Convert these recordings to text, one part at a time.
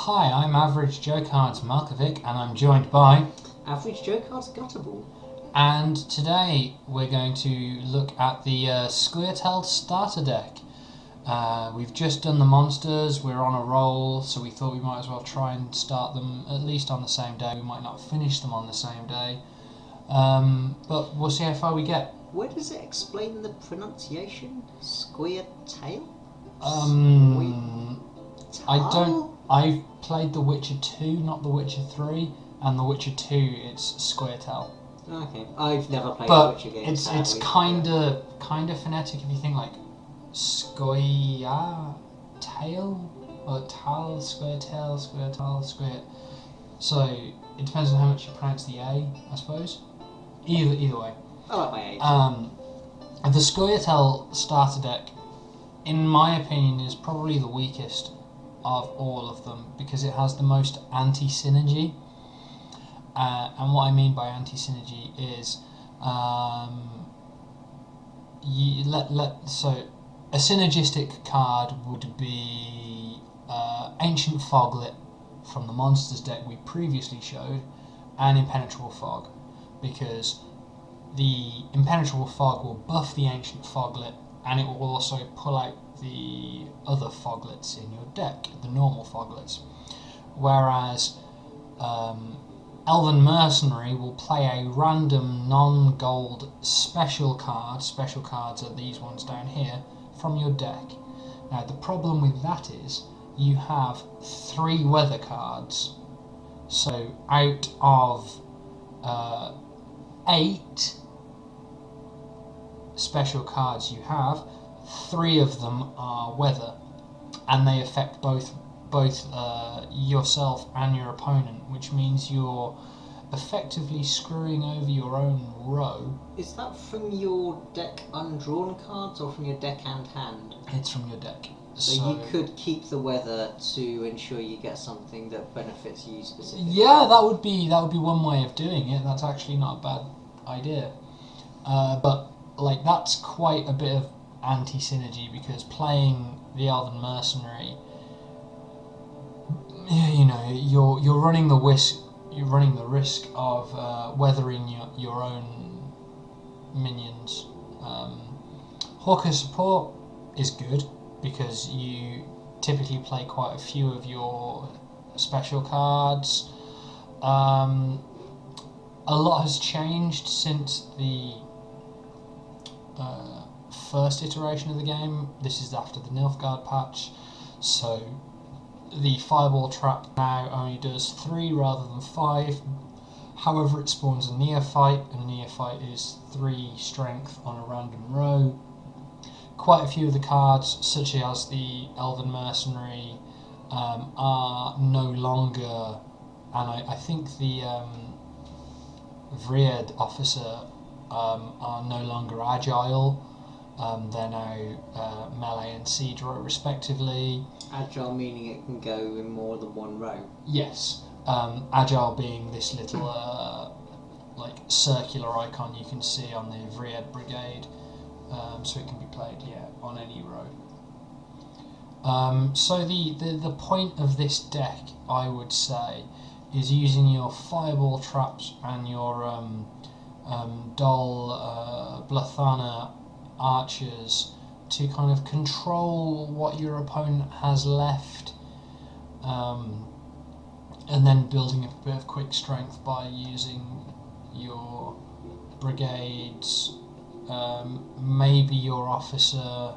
Hi, I'm Average Jokards Malcavic, and I'm joined by Average Jokards Gutterball. And today we're going to look at the Scoia'tael Starter Deck. We've just done the monsters, we're on a roll, so we thought we might as well try and start them at least on the same day. We might not finish them on the same day, but we'll see how far we get. Where does it explain the pronunciation? Scoia'tael? I've played The Witcher 2, not The Witcher 3, and The Witcher 2 it's Scoia'tael. Okay, I've never played But the Witcher games. it's kind of phonetic if you think like Scoia'tael or Scoia'tael. So it depends on how much you pronounce the A, I suppose. Either way. I like my age. The Scoia'tael Starter Deck, in my opinion, is probably the weakest of all of them because it has the most anti-synergy. And what I mean by anti-synergy is so a synergistic card would be Ancient Foglet from the Monsters deck we previously showed, and Impenetrable Fog, because the Impenetrable Fog will buff the Ancient Foglet and it will also pull out the other Foglets in your deck, the normal Foglets. Whereas Elven Mercenary will play a random non-gold special card. Special cards are these ones down here from your deck. Now the problem with that is you have 3 weather cards. So out of 8 special cards you have, 3 of them are weather, and they affect both yourself and your opponent, which means you're effectively screwing over your own row. Is that from your deck undrawn cards or from your deck and hand? It's from your deck. So you could keep the weather to ensure you get something that benefits you specifically. Yeah, that would be one way of doing it. That's actually not a bad idea. But like that's quite a bit of anti-synergy because playing the Elven Mercenary, you know, you're running the risk of weathering your own minions. Hawker Support is good because you typically play quite a few of your special cards. A lot has changed since the first iteration of the game. This is after the Nilfgaard patch, so the Fireball Trap now only does 3 rather than 5. However, it spawns a Neophyte, and Neophyte is 3 strength on a random row. Quite a few of the cards, such as the Elven Mercenary, are no longer, and I think the Vriad Officer are no longer agile. They're now melee and siege row respectively. Agile meaning it can go in more than one row? Yes. Agile being this little like circular icon you can see on the Vriad Brigade, so it can be played on any row. So the point of this deck, I would say, is using your Fireball Traps and your Dol Blathana archers to kind of control what your opponent has left, and then building a bit of quick strength by using your brigades, maybe your officer,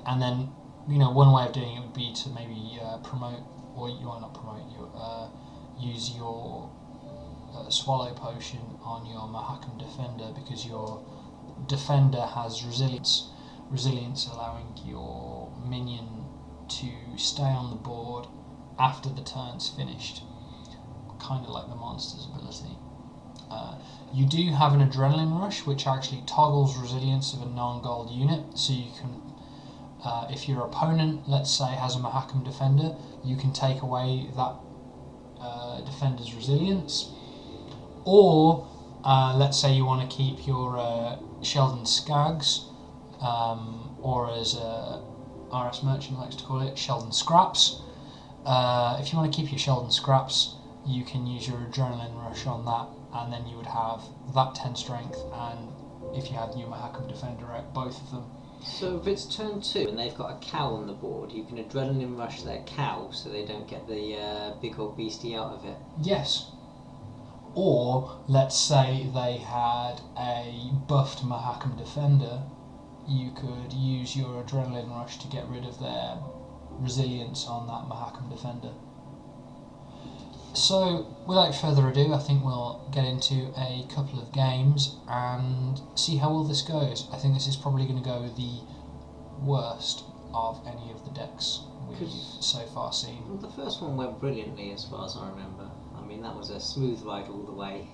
and then one way of doing it would be to maybe promote, or you are not promote, you use your Swallow Potion on your Mahakam Defender, because your Defender has resilience allowing your minion to stay on the board after the turn's finished, kind of like the monster's ability. You do have an Adrenaline Rush, which actually toggles resilience of a non-gold unit, so you can, if your opponent, let's say, has a Mahakam Defender, you can take away that Defender's resilience. Or let's say you want to keep your Sheldon Skaggs, or as RS Merchant likes to call it, Sheldon Scraps. If you want to keep your Sheldon Scraps, you can use your Adrenaline Rush on that, and then you would have that 10 strength, and if you had your Mahakam Defender out, both of them. So if it's turn 2 and they've got a cow on the board, you can Adrenaline Rush their cow so they don't get the big old beastie out of it. Yes. Or, let's say they had a buffed Mahakam Defender, you could use your Adrenaline Rush to get rid of their resilience on that Mahakam Defender. So, without further ado, I think we'll get into a couple of games and see how all this goes. I think this is probably going to go the worst of any of the decks we've so far seen. Well, the first one went brilliantly as far as I remember. I mean, that was a smooth ride all the way.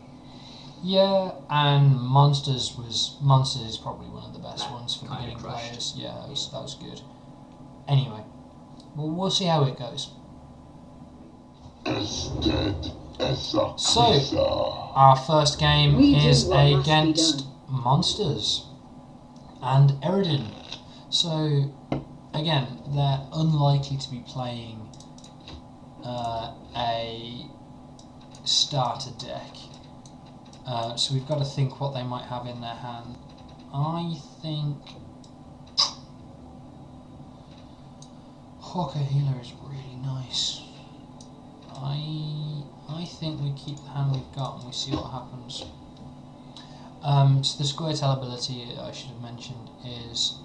Yeah, and Monsters is probably one of the best ones for beginning crushed. players. Yeah, that was good. Anyway, well, we'll see how it goes. So, our first game is against Monsters and Eredin. So, again, they're unlikely to be playing a starter deck. So we've got to think what they might have in their hand. I think Hawker Healer is really nice. I think we keep the hand we've got and we see what happens. So the Scoia'tael ability I should have mentioned is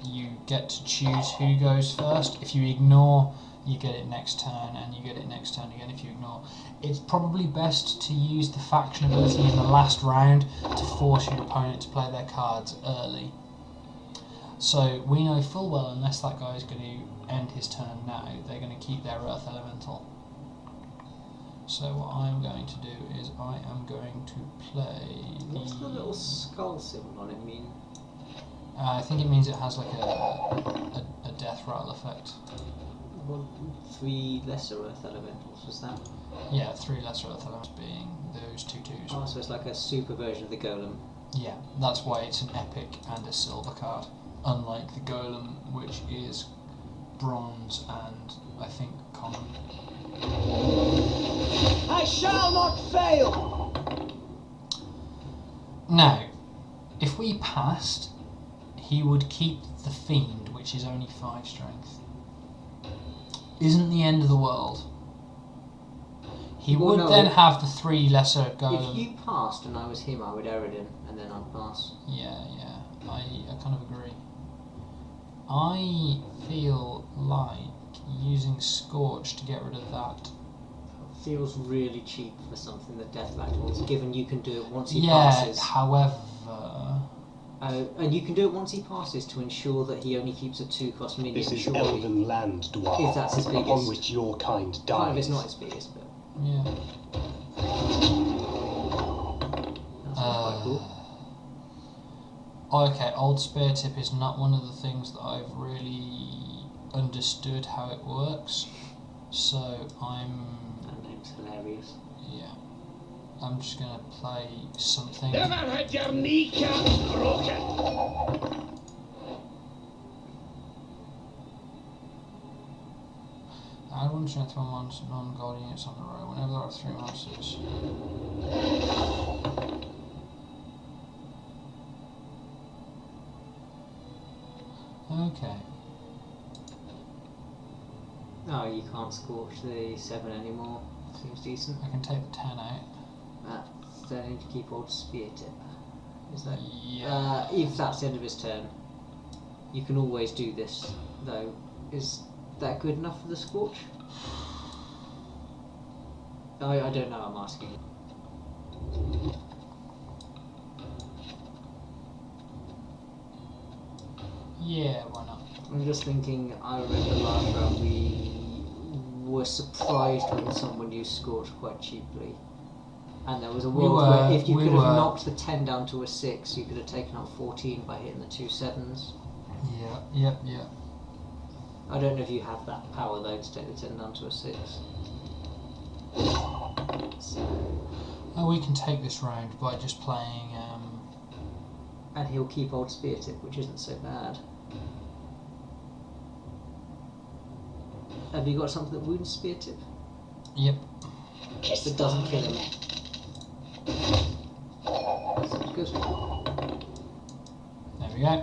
you get to choose who goes first. If you ignore, you get it next turn, and you get it next turn again if you ignore. It's probably best to use the faction ability in the last round to force your opponent to play their cards early. So we know full well unless that guy is going to end his turn now, they're going to keep their Earth Elemental. So what I'm going to do is I am going to play What's the little skull symbol on it mean? I think it means it has like a death rattle effect. 3 lesser Earth Elementals, was that? Yeah, 3 lesser Earth Elementals being those 2/2s. Oh, so it's like a super version of the Golem. Yeah, that's why it's an epic and a silver card, unlike the Golem, which is bronze and I think common. I shall not fail! Now, if we passed, he would keep the Fiend, which is only 5 strength. Isn't the end of the world. He would then have the 3 lesser Golem. If you passed and I was him, I would Eredin, and then I'd pass. Yeah, I kind of agree. I feel like using Scorch to get rid of that. Feels really cheap for something that Death Rattles, given you can do it once he Yeah, passes. however... and you can do it once he passes to ensure that he only keeps a 2-cost minion. This is surely. Elven land, dwarf, If that's his biggest. upon which your kind dies. Kind of, it's not his biggest, but Yeah. that's quite cool. Okay, Old Spear Tip is not one of the things that I've really understood how it works. So That name's hilarious. yeah, I'm just gonna play something. Never had your kneecaps broken! Add 1 strength to 1 non-gold units on the row whenever there are 3 monsters. Okay. No, you can't scorch the 7 anymore. Seems decent. I can take the 10 out. They need to keep Old Spear Tip. Is that? Yeah. If that's the end of his turn, you can always do this, though. Is that good enough for the Scorch? I don't know, I'm asking. Yeah, why not? I'm just thinking, I remember last round we were surprised when someone used Scorch quite cheaply. And there was a world where if you could have knocked the 10 down to a 6, you could have taken out 14 by hitting the 2 7s. Yeah. I don't know if you have that power though to take the 10 down to a 6. So, Oh, we can take this round by just playing. and he'll keep Old Spear Tip, which isn't so bad. Have you got something that wounds spear tip? Yep. That doesn't kill him. Sounds good. There we go.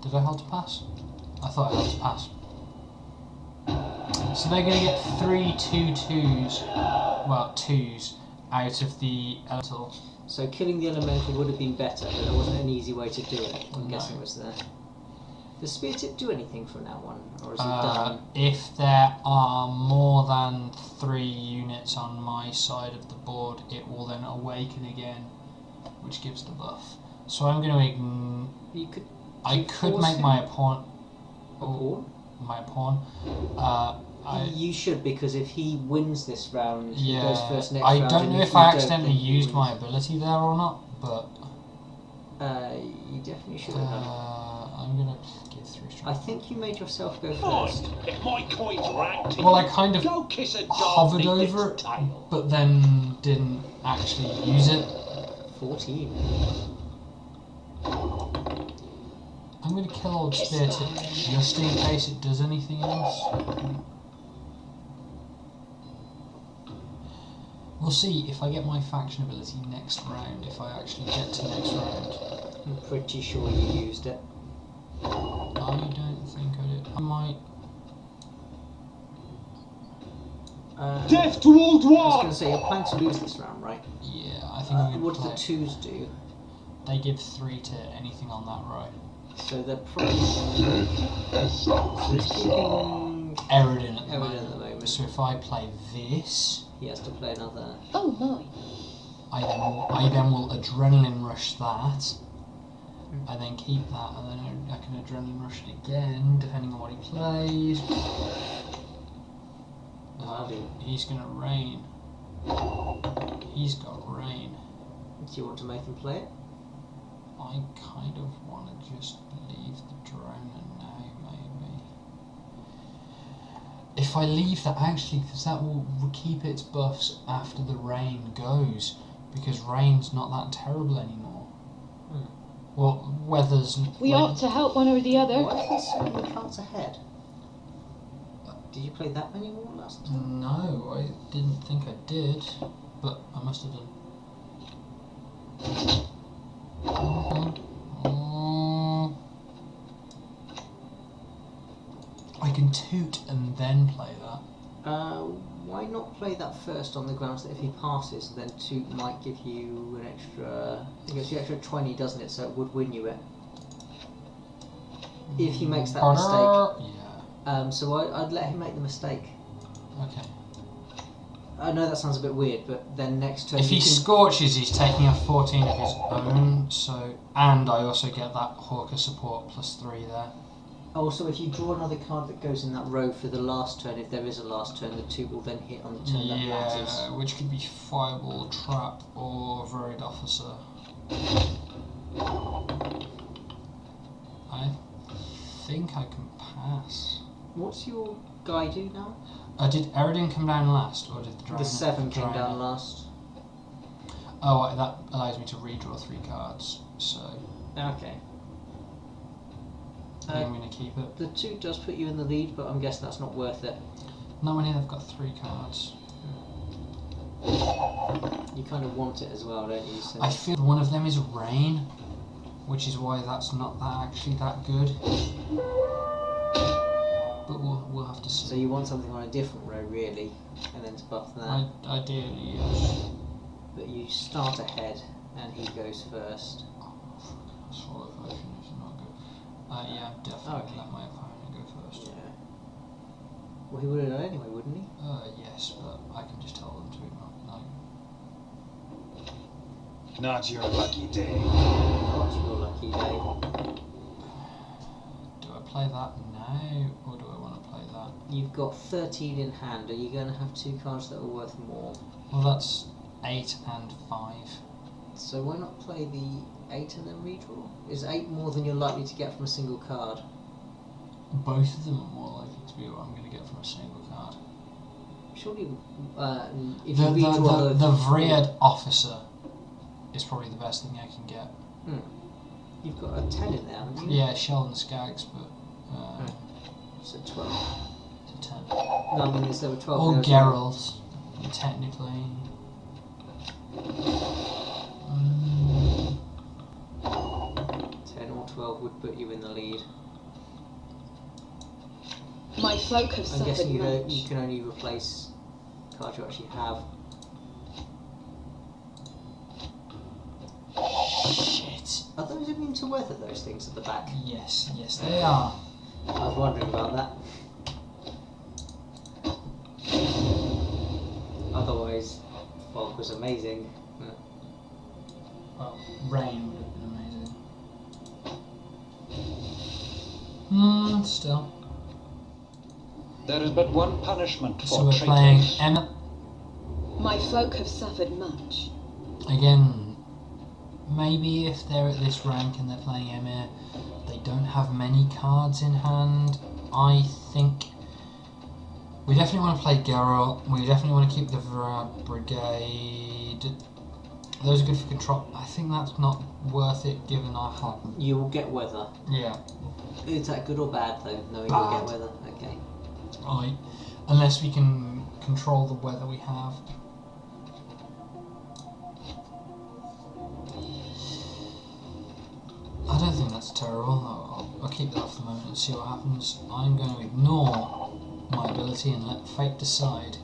Did I hold to pass? I thought I held to pass. So they're going to get 3 2/2s, well, 2s, out of the elemental. So killing the elemental would have been better, but there wasn't an easy way to do it. I'm guessing it was there. Does spear tip do anything from that one, or is it done? If there are more than 3 units on my side of the board, it will then awaken again, which gives the buff. So I'm going to You could. I could make my pawn. A pawn? My pawn. You should, because if he wins this round, he Yeah, goes first next I round. don't and know if if you I don't, accidentally then he used my wins. ability there or not, but You definitely should have done. I'm gonna give 3 strength. I think you made yourself go Fine. first. If my coin's ranked, Well, I kind of go kiss a dog hovered beneath over its it, tail. but then didn't actually use it. 14. I'm gonna kill old Spear Tip just in case it does anything else. We'll see if I get my faction ability next round, if I actually get to next round. I'm pretty sure you used it. I don't think I did. I might. Death to all I was going dwarves! to say, you're planning to lose this round, right? Yeah, I think I'm What gonna do the play. 2s do? They give 3 to anything on that row. So they're probably... So it's keeping Eredin at the Eredin moment. at the moment. So if I play this, He has to play another... Oh my. I then will adrenaline rush that. I then keep that, and then I can adrenaline rush it again, depending on what he plays. He's gonna rain. He's got rain. Do you want to make him play it? I kind of want to just leave the drone now, maybe. If I leave that, actually, because that will keep its buffs after the rain goes, because rain's not that terrible anymore. Well, weather's... We ought to help one or the other. Why is there so many cards ahead? Did you play that many more last time? No, I didn't think I did, but I must have done. I can toot and then play that. Why not play that first on the grounds that if he passes, then 2 might give you an extra... It gives you extra 20, doesn't it? So it would win you it. If he makes that mistake. Yeah. So I'd let him make the mistake. Okay. I know that sounds a bit weird, but then next turn... If he you can- scorches, he's taking a 14 of his own, so... And I also get that Hawker support plus 3 there. Also, if you draw another card that goes in that row for the last turn, if there is a last turn, the 2 will then hit on the turn that matters. Yeah, which could be Fireball, Trap, or Varied Officer. I think I can pass. What's your guy do now? Did Eredin come down last, or did the Dragon? The 7 came Dragon- down last. Oh, that allows me to redraw 3 cards, so Okay. I think I'm going to keep it. The 2 does put you in the lead, but I'm guessing that's not worth it. Not when they've got 3 cards. You kind of want it as well, don't you? So I feel one of them is Rain, which is why that's not actually that good. But we'll have to see. So you want something on a different row, really, and then to buff that. Ideally, yes. But you start ahead, and he goes first. Swallow potion is not good. Yeah, definitely let my opponent go first. Yeah. Well, he would have done anyway, wouldn't he? Yes, but I can just tell them to not. No. Not your lucky day. What's your lucky day? Do I play that now, or do I want to play that? You've got 13 in hand. Are you going to have 2 cards that are worth more? Well, that's 8 and 5. So why not play the 8 and then redraw? Is 8 more than you're likely to get from a single card? Both of them are more likely to be what I'm going to get from a single card. Surely, if you redraw the Vriad Officer is probably the best thing I can get. You've got a 10 in there, haven't you? Yeah, Sheldon Skaggs, but So 12. To 10. No, I mean, there were 12. Or there as Geralt, technically. 10 or 12 would put you in the lead. My folk have I'm suffered guessing much. you can only replace cards you actually have. Shit. Are those immune to weather, those things at the back? Yes, they are. I was wondering about that. Otherwise, fog was amazing. Well, rain would have been amazing. Still. There is but one punishment for So we're playing traitors. Emma. My folk have suffered much. Again, maybe if they're at this rank and they're playing Emhyr, they don't have many cards in hand. I think we definitely want to play Geralt. We definitely want to keep the Brigade. Those are good for control. I think that's not worth it given our hand. You will get weather. Yeah. Is that good or bad though, knowing Bad. you'll get weather? Okay. Right. Unless we can control the weather we have. I don't think that's terrible. I'll keep that off the moment and see what happens. I'm going to ignore my ability and let fate decide.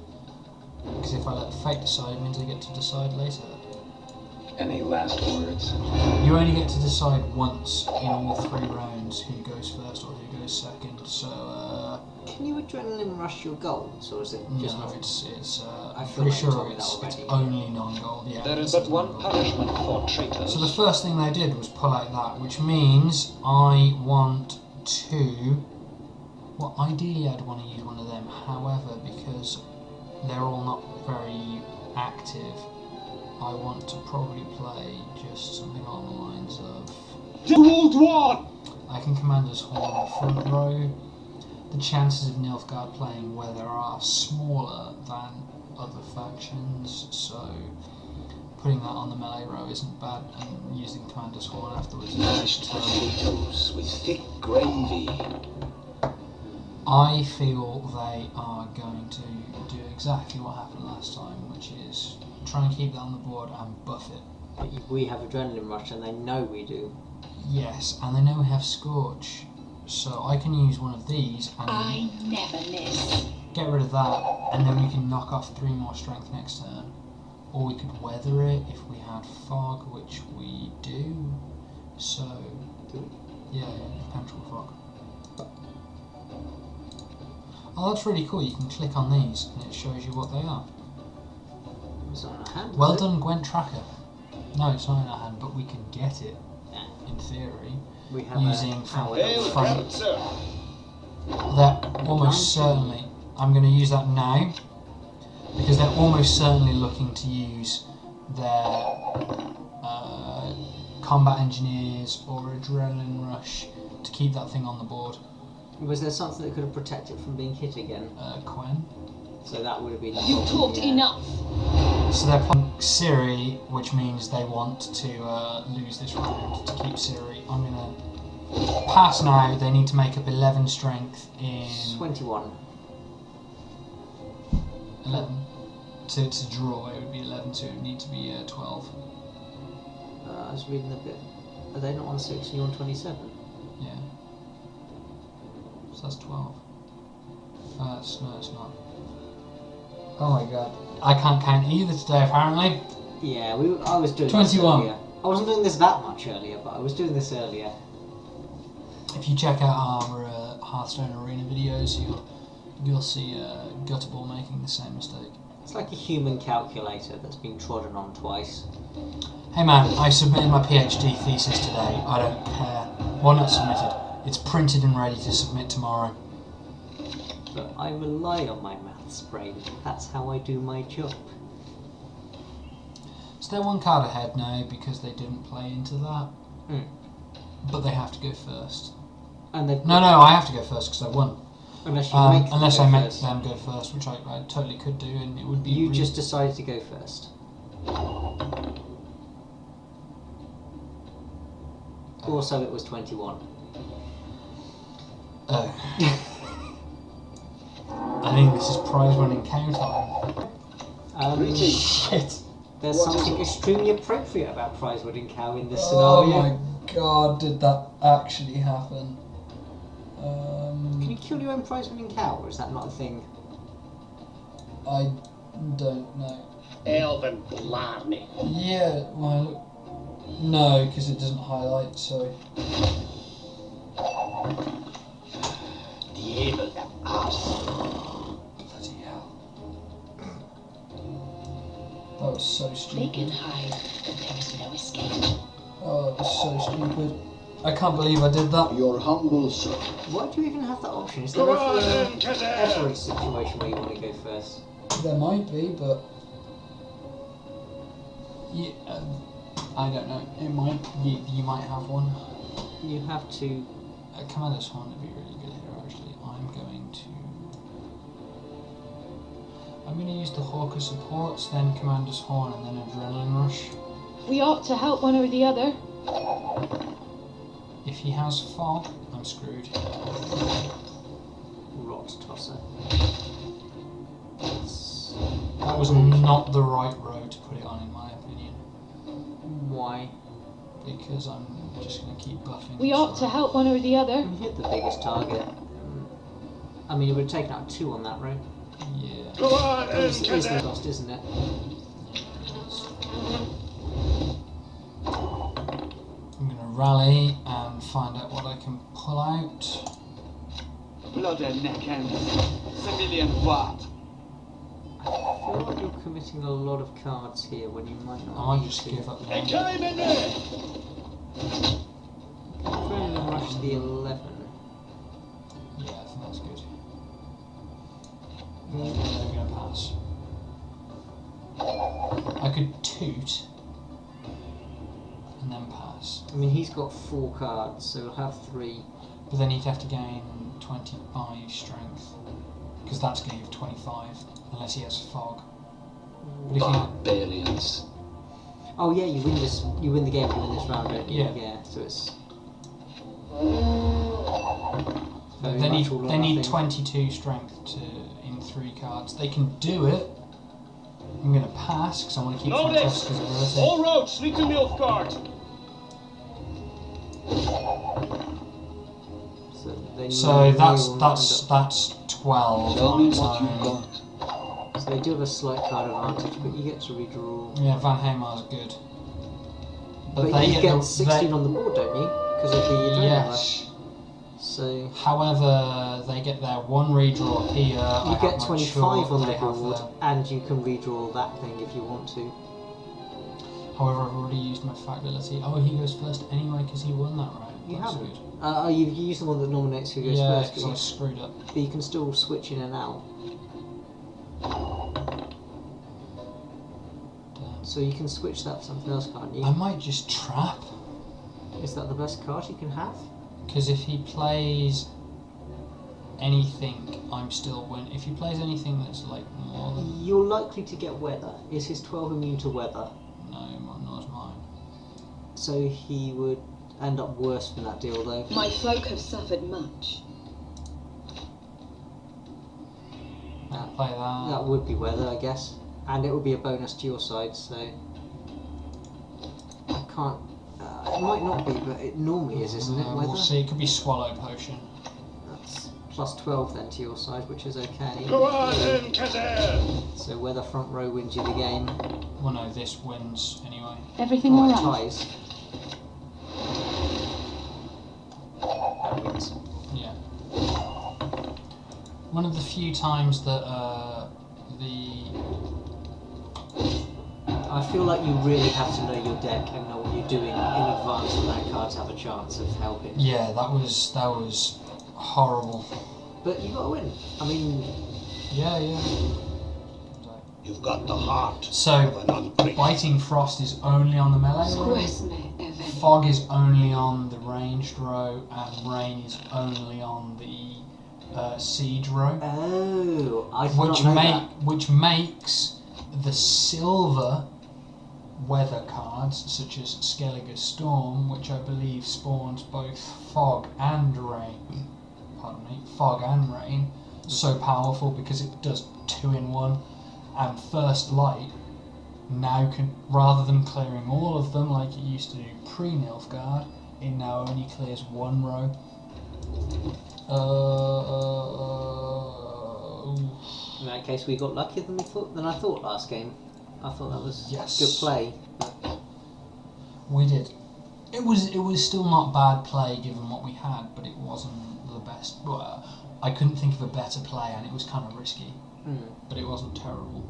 Because if I let fate decide, it means I get to decide later. Any last words? You only get to decide once in all 3 rounds who goes first or who goes second. So, Can you adrenaline rush your goals, or is it just no, not? it's I I'm feel pretty like you sure told me that it's already. only non-gold. Yeah, There is it's but one non-gold. punishment for traitors. So the first thing they did was pull out that, which means I want to. Well, ideally I'd want to use one of them. However, because they're all not very active, I want to probably play just something along the lines of. Dueled one! I can Commander's Horn front row. The chances of Nilfgaard playing weather are smaller than other factions, so putting that on the melee row isn't bad, and using Commander's Horn afterwards is Mashed terrible. potatoes with thick gravy. I feel they are going to do exactly what happened last time, which is try and keep that on the board and buff it. But we have adrenaline rush, and they know we do. Yes, and they know we have Scorch, so I can use one of these and I never miss. get rid of that, and then we can knock off 3 more strength next turn. Or we could weather it if we had fog, which we do. So, yeah, perpetual fog. Oh, that's really cool. You can click on these and it shows you what they are. It's not in our hand. Well is it? done, Gwent Tracker. No, it's not in our hand, but we can get it, Yeah. in theory, We have using a power. Hail, Front. Prancer! They're almost certainly. I'm going to use that now because they're almost certainly looking to use their combat engineers or adrenaline rush to keep that thing on the board. Was there something that could have protected it from being hit again? Quen. So that would have been. the You've problem, talked yeah. enough. So they're playing Ciri, which means they want to lose this round to keep Ciri. I'm going to pass now. They need to make up 11 strength in 21. 11. To draw, it would be 11, so it would need to be 12. I was reading a bit. Are they not on 6 and you're on 27? Yeah. So that's 12. No, it's not. Oh my god. I can't count either today, apparently. Yeah, I was doing 21. this earlier. I wasn't doing this that much earlier, but I was doing this earlier. If you check out our Hearthstone Arena videos, you'll see Gutterball making the same mistake. It's like a human calculator that's been trodden on twice. Hey man, I submitted my PhD thesis today. I don't care. Well, not submitted. It's printed and ready to submit tomorrow. But I rely on my maths brain. That's how I do my job. So they're 1 card ahead now because they didn't play into that. But they have to go first. And they've No, I have to go first because I won. Unless you make them Unless go I make first. them go first, which I totally could do, and it would be. You just decided to go first. Also, it was 21. Oh. I think this is prize winning cow time. Shit. There's something extremely appropriate about prize winning cow in this Oh scenario. my god, did that actually happen? Can you kill your own prize winning cow, or is that not a thing? I don't know. Elven blarney. Yeah, well, no, because it doesn't highlight, so. The evil arse. Bloody hell. That was so They stupid. can hide, but there is no escape. Oh, that was so stupid. I can't believe I did that. Your humble servant. Why do you even have that option? Is there ever a situation where you want to go first? There might be, but. Yeah, I don't know. It might. You might have one. You have to. Commander's Horn would be really good here, actually. I'm going to use the Hawker supports, then Commander's Horn, and then Adrenaline Rush. We ought to help one or the other. If he has Fog, I'm screwed. Rot tosser. That was not the right road to put it on, in my opinion. Why? Because I'm just going to keep buffing. We this ought to road. help one or the other. You hit the biggest target. I mean, it would have taken out 2 on that row. Yeah. Go on, It's easily lost, isn't it? I'm going to rally and find out what I can pull out. Blood and neck ends. Civilian what? I feel like you're committing a lot of cards here when you might not. I might need just to. give up now. Adrenaline rush the 11. Yeah, I think that's good. I'm going to pass. I could toot and then pass. I mean, he's got 4 cards, so he'll have 3. But then he'd have to gain 25 strength. Because that's going to give 25, unless he has Fog. But if you, Barbarians. Oh yeah, you win this. You win the game. You win this round, don't you? Yeah. Yeah. So it's. they need 22 strength in 3 cards. They can do it. I'm going to pass because I want to keep Francesca's ability. All roads lead to Nilfgaard. So that's 12. Tell me on what time. you've got. So they do have a slight card advantage, but you get to redraw. Yeah, Van Hamar's good. But they you get the- 16 on the board, don't you? Because of the adrenaline Yes. rush. So However, they get their 1 redraw here. you get 25 on the they have board, their- and you can redraw that thing if you want to. However, I've already used my fact ability. Oh, he goes first anyway because he won that, right? You That's haven't. good. You use the one that nominates who goes Yeah, first, because I screwed up. but you can still switch in and out. Damn. So you can switch that for something else, can't you? I might just trap. Is that the best card you can have? Because if he plays anything, I'm still win. If he plays anything that's like more than You're likely to get weather. Is his 12 immune to weather? no, not as mine. So he would end up worse than that deal, though. My folk have suffered much. Play that. That would be weather, I guess. And it would be a bonus to your side, so... I can't... it might not be, but it normally is, isn't it, weather? We'll see. It could be Swallow Potion. That's plus 12 then to your side, which is okay. Go on, Kazan. So weather front row wins you the game. Well, no, this wins anyway. Everything Oh, it alright? ties. That wins. Yeah. One of the few times that I feel like you really have to know your deck and know what you're doing in advance for that card to have a chance of helping. yeah, that was horrible. But you got to win. I mean, Yeah. You've got the heart So, of an unpriest. Biting Frost is only on the melee row. Fog is only on the ranged row, and Rain is only on the siege row. oh, I did not know that. Which makes the silver weather cards, such as Skellige Storm, which I believe spawns both fog and rain, pardon me, Fog and Rain so powerful because it does 2 in 1, and First Light now can, rather than clearing all of them like it used to do pre-Nilfgaard, it now only clears 1 row. In that case, we got luckier than I thought last game. I thought that was Yes. good play. We did. It was still not bad play given what we had, but it wasn't the best. Well, I couldn't think of a better play, and it was kind of risky, but it wasn't terrible.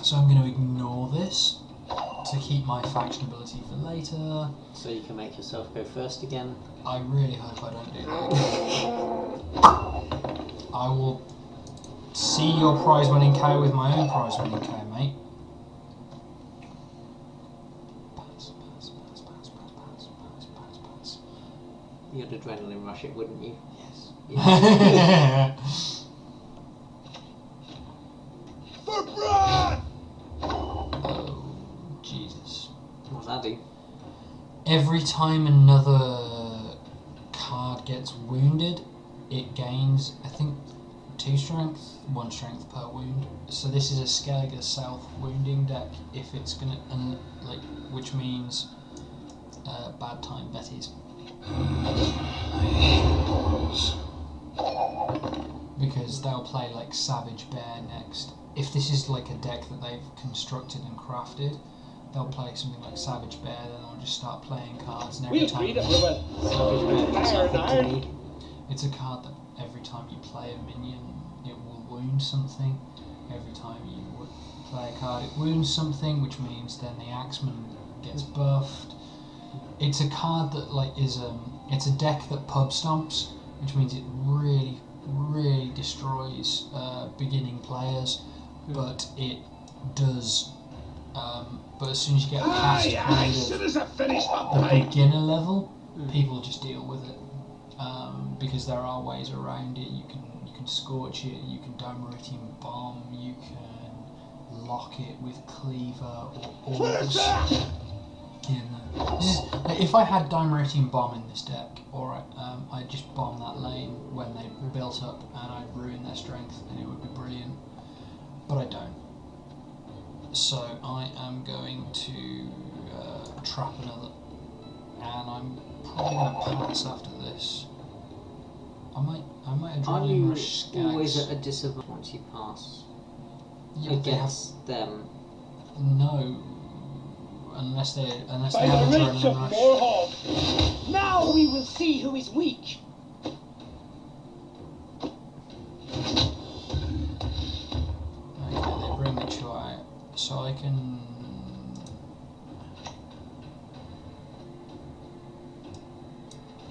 So I'm going to ignore this to keep my faction ability for later. So you can make yourself go first again. I really hope I don't do that. I will see your prize-winning cow with my own prize-winning cow, mate. Pass. You'd adrenaline rush it, wouldn't you? Yes. Yeah. For Brad! Oh, Jesus. What's that do? Every time another card gets wounded, it gains, I think, 2 strength, 1 strength per wound. So this is a Skellige self-wounding deck, if it's gonna, which means bad time Betty's. Because they'll play like Savage Bear next. If this is like a deck that they've constructed and crafted, they'll play something like Savage Bear, then they'll just start playing cards, and every We'll time beat it with a iron. it's a card that every time you play a minion, it will wound something. Every time you play a card, it wounds something, which means then the Axeman gets buffed. It's a card that it's a deck that pub stomps, which means it really destroys beginning players, but it does. But as soon as you get past the beginner level, people just deal with it, because there are ways around it. You can scorch it, you can Dimeritium Bomb, you can lock it with Cleaver or Orbs. If I had Dimeritium Bomb in this deck, or I'd just bomb that lane when they built up and I'd ruin their strength and it would be brilliant, but I don't. So I am going to trap another, and I'm probably going to pass after this. I might adrenaline rush Skags. Are you always at a disadvantage once you pass against them? No, unless they have By the adrenaline reach of rush. Morhog. Now we will see who is weak. Okay, they bring the Chu out, so I can.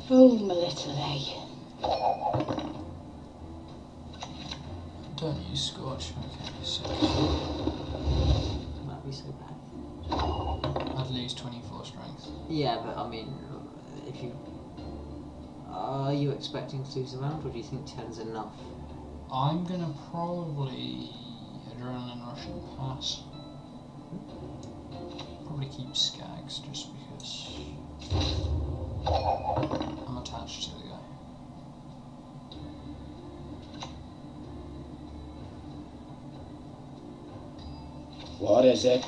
Oh, my little A. Don't use Scorch. Okay, so That'd be so bad. I'd lose 24 strength. Yeah, but I mean, if you are you expecting to lose a round, or do you think 10's enough? I'm gonna probably adrenaline rush and pass. Probably keep Skags just because I'm attached to the guy. What is it?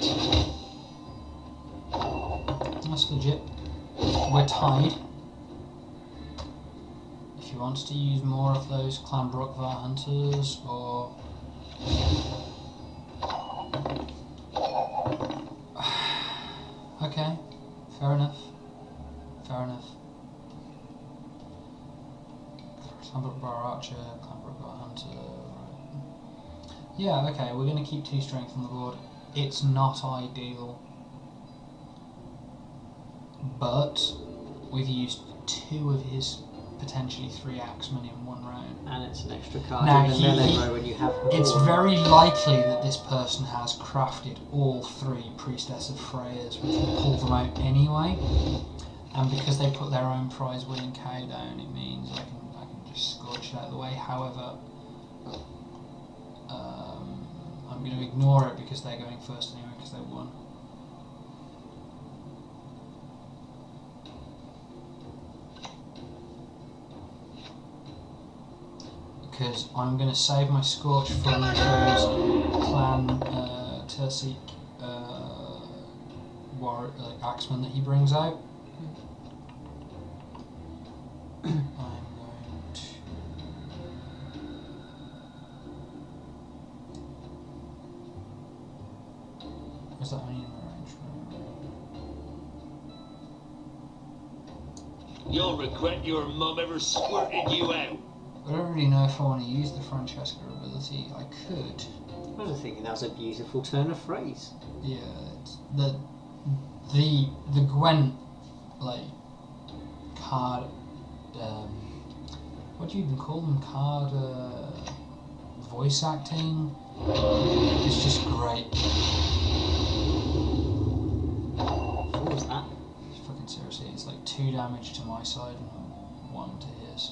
That's legit. We're tied. If you want to use more of those Clanbrookvar hunters, or okay, fair enough. Clanbrookvar archer, Clanbrookvar hunter. Right. Yeah, okay. We're going to keep 2 strength on the board. It's not ideal, but we've used 2 of his potentially 3 Axemen in 1 round. And it's an extra card Now, in the melee row when you have. It's very likely that this person has crafted all 3 Priestess of Freyas, which will pull them out anyway. And because they put their own prize-winning cow down, it means I can just scorch it out of the way. However, I'm going to ignore it because they're going first anyway, because they won. because I'm going to save my Scorch from those clan Tursik axemen that he brings out. I'm going to... Is that only in the range? You'll regret your mum ever squirted you out. I don't really know if I want to use the Francesca ability. I could. I was thinking that was a beautiful turn of phrase. Yeah, it's the Gwent card. What do you even call them? Card voice acting. It's just great. What was that? Fucking seriously, it's like 2 damage to my side and 1 to his.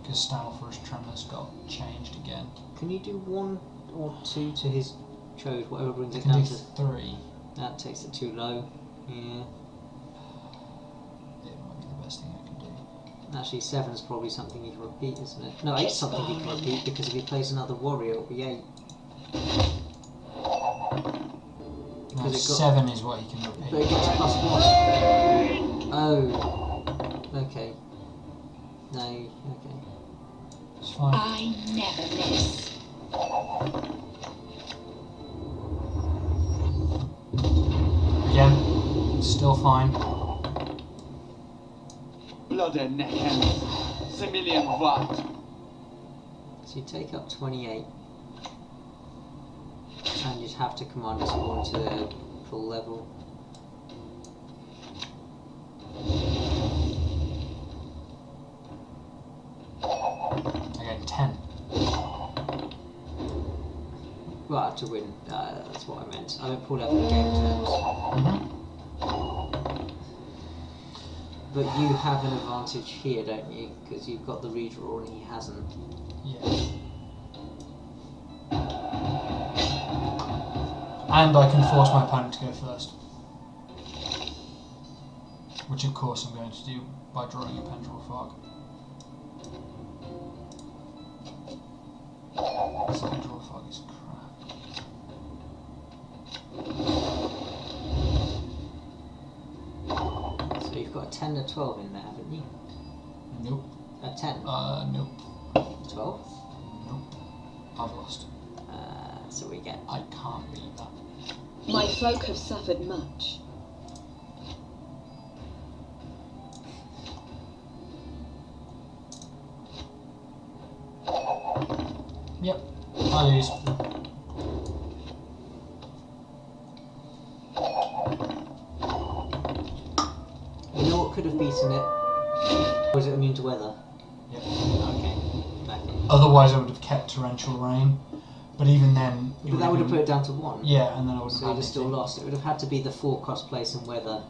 Because Stanelfur's Tremors got changed again. Can you do 1 or 2 to his chode, whatever brings I it can down do to? 3. That takes it too low. Yeah. It might be the best thing I can do. Actually, 7's probably something he can repeat, isn't it? No, 8's something he can repeat because if he plays another warrior, it'll be 8. No, Because it got- 7 is what he can repeat. But it gets +1. Oh. Okay. No, okay. It's fine. I never miss. Again, still fine. Blood and neck ends. Similian Watt. So you take up 28. And you'd have to command us all to the full level. Again, 10. Well, to win, that's what I meant. I don't pull out the game terms. Mm-hmm. But you have an advantage here, don't you? Because you've got the redraw and he hasn't. Yeah. And I can force my opponent to go first. Which of course I'm going to do by drawing a Pendrel Fog. This Pendrel Fog is crap. So you've got a 10 and a 12 in there, haven't you? Nope. A 10? Nope. 12? Nope. I've lost. So we get... I can't beat that. My folk have suffered much. Yep. I lose. You know what could have beaten it? Was it immune to weather? Yep. Okay. Otherwise I would have kept Torrential Rain. But even then... But that would have put it down to 1. Yeah, and then I would have So you'd have still lost. It would have had to be the 4 cross place and weather